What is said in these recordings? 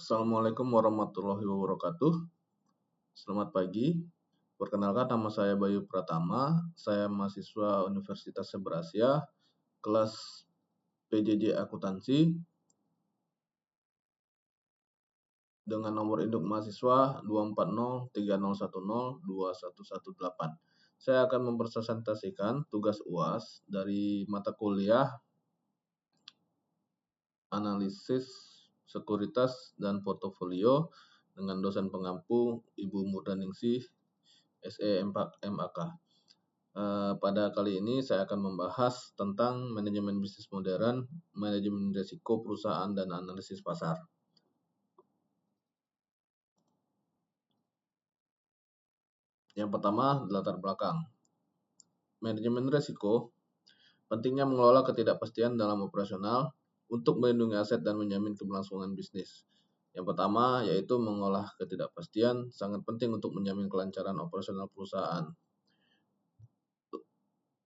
Assalamualaikum warahmatullahi wabarakatuh. Selamat pagi. Perkenalkan, nama saya Bayu Pratama. Saya mahasiswa Universitas Seberasia, kelas PJJ Akuntansi, dengan nomor induk mahasiswa 24030102118. Saya akan mempresentasikan tugas UAS dari mata kuliah Analisis Sekuritas dan Portofolio dengan dosen pengampu Ibu Murdaningsih, SE MAK. Pada kali ini saya akan membahas tentang manajemen bisnis modern, manajemen risiko perusahaan, dan analisis pasar. Yang pertama, latar belakang. Manajemen risiko pentingnya mengelola ketidakpastian dalam operasional untuk melindungi aset dan menjamin keberlangsungan bisnis. Yang pertama, yaitu mengolah ketidakpastian sangat penting untuk menjamin kelancaran operasional perusahaan.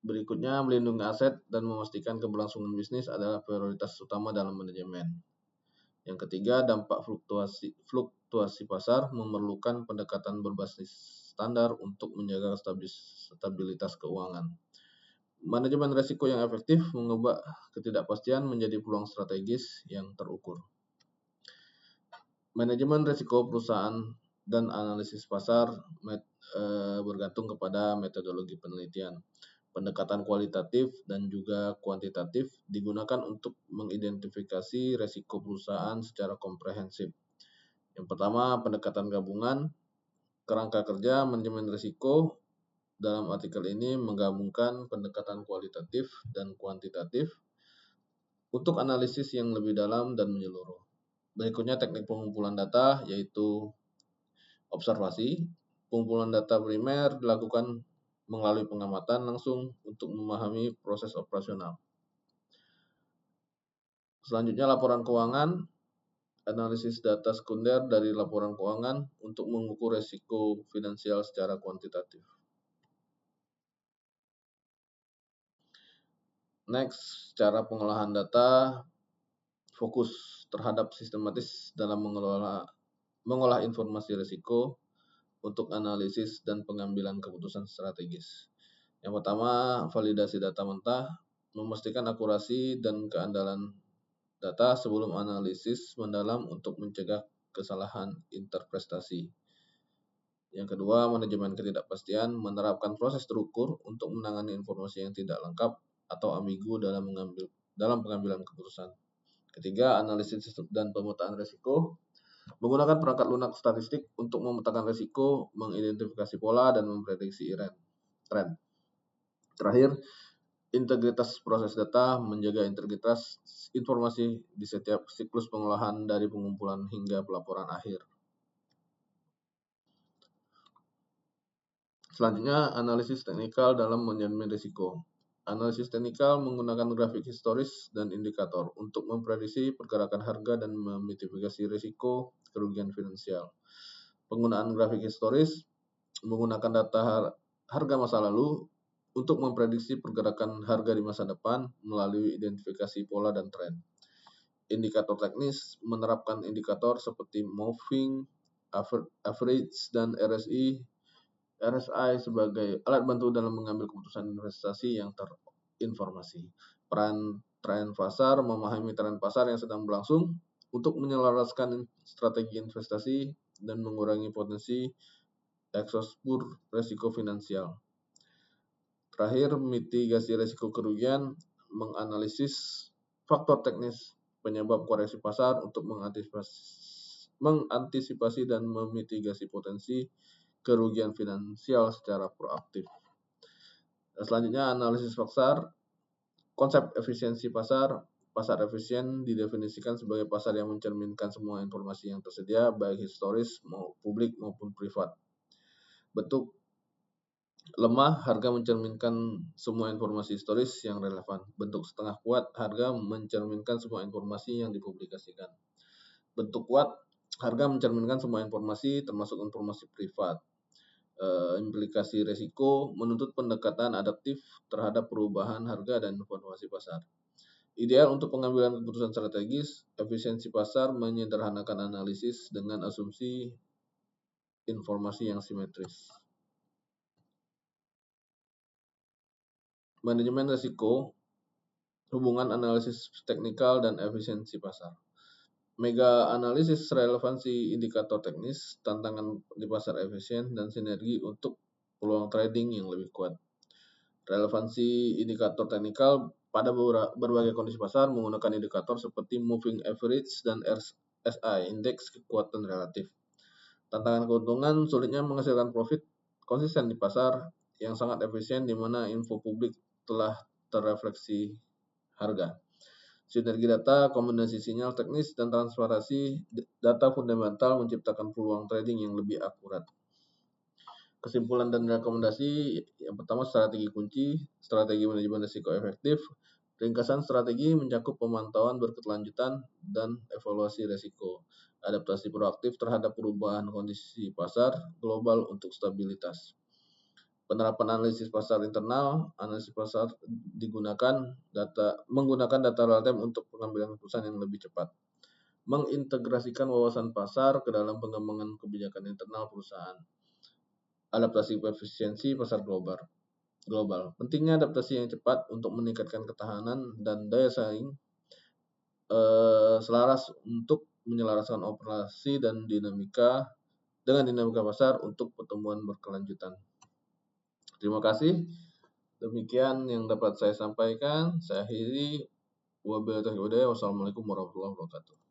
Berikutnya, melindungi aset dan memastikan keberlangsungan bisnis adalah prioritas utama dalam manajemen. Yang ketiga, dampak fluktuasi pasar memerlukan pendekatan berbasis standar untuk menjaga stabilitas keuangan. Manajemen risiko yang efektif mengubah ketidakpastian menjadi peluang strategis yang terukur. Manajemen risiko perusahaan dan analisis pasar bergantung kepada metodologi penelitian. Pendekatan kualitatif dan juga kuantitatif digunakan untuk mengidentifikasi risiko perusahaan secara komprehensif. Yang pertama, pendekatan gabungan. Kerangka kerja manajemen risiko dalam artikel ini menggabungkan pendekatan kualitatif dan kuantitatif untuk analisis yang lebih dalam dan menyeluruh. Berikutnya, teknik pengumpulan data, yaitu observasi. Pengumpulan data primer dilakukan melalui pengamatan langsung untuk memahami proses operasional. Selanjutnya, laporan keuangan, analisis data sekunder dari laporan keuangan untuk mengukur risiko finansial secara kuantitatif. Next, cara pengolahan data fokus terhadap sistematis dalam mengolah informasi risiko untuk analisis dan pengambilan keputusan strategis. Yang pertama, validasi data mentah, memastikan akurasi dan keandalan data sebelum analisis mendalam untuk mencegah kesalahan interpretasi. Yang kedua, manajemen ketidakpastian, menerapkan proses terukur untuk menangani informasi yang tidak lengkap atau ambigu dalam pengambilan keputusan. Ketiga, analisis dan pemetaan risiko, menggunakan perangkat lunak statistik untuk memetakan risiko, mengidentifikasi pola, dan memprediksi tren. Terakhir, integritas proses data, menjaga integritas informasi di setiap siklus pengolahan dari pengumpulan hingga pelaporan akhir. Selanjutnya, analisis teknikal dalam manajemen risiko. Analisis teknikal menggunakan grafik historis dan indikator untuk memprediksi pergerakan harga dan memitigasi risiko kerugian finansial. Penggunaan grafik historis menggunakan data harga masa lalu untuk memprediksi pergerakan harga di masa depan melalui identifikasi pola dan tren. Indikator teknis menerapkan indikator seperti moving average dan RSI sebagai alat bantu dalam mengambil keputusan investasi yang terinformasi. Peran tren pasar, memahami tren pasar yang sedang berlangsung untuk menyelaraskan strategi investasi dan mengurangi potensi eksposur risiko finansial. Terakhir, mitigasi risiko kerugian, menganalisis faktor teknis penyebab koreksi pasar untuk mengantisipasi dan memitigasi potensi kerugian finansial secara proaktif. Selanjutnya, analisis pasar. Konsep efisiensi pasar. Pasar efisien didefinisikan sebagai pasar yang mencerminkan semua informasi yang tersedia, baik historis, publik maupun privat. Bentuk lemah, harga mencerminkan semua informasi historis yang relevan. Bentuk setengah kuat, harga mencerminkan semua informasi yang dipublikasikan. Bentuk kuat, harga mencerminkan semua informasi termasuk informasi privat. Implikasi risiko menuntut pendekatan adaptif terhadap perubahan harga dan informasi pasar. Ideal untuk pengambilan keputusan strategis, efisiensi pasar menyederhanakan analisis dengan asumsi informasi yang simetris. Manajemen risiko, hubungan analisis teknikal dan efisiensi pasar. Mega analisis relevansi indikator teknis, tantangan di pasar efisien, dan sinergi untuk peluang trading yang lebih kuat. Relevansi indikator teknikal pada berbagai kondisi pasar menggunakan indikator seperti moving average dan RSI, indeks kekuatan relatif. Tantangan keuntungan, sulitnya menghasilkan profit konsisten di pasar yang sangat efisien di mana info publik telah terrefleksi harga. Sinergi data, kombinasi sinyal teknis, dan transparansi data fundamental menciptakan peluang trading yang lebih akurat. Kesimpulan dan rekomendasi, yang pertama strategi kunci, strategi manajemen risiko efektif. Ringkasan strategi mencakup pemantauan berkelanjutan dan evaluasi risiko, adaptasi proaktif terhadap perubahan kondisi pasar global untuk stabilitas. Penerapan analisis pasar internal, analisis pasar menggunakan data real time untuk pengambilan keputusan yang lebih cepat. Mengintegrasikan wawasan pasar ke dalam pengembangan kebijakan internal perusahaan. Adaptasi efisiensi pasar global. Pentingnya adaptasi yang cepat untuk meningkatkan ketahanan dan daya saing selaras untuk menyelaraskan operasi dan dinamika pasar untuk pertumbuhan berkelanjutan. Terima kasih. Demikian yang dapat saya sampaikan. Saya akhiri. Wassalamualaikum warahmatullahi wabarakatuh.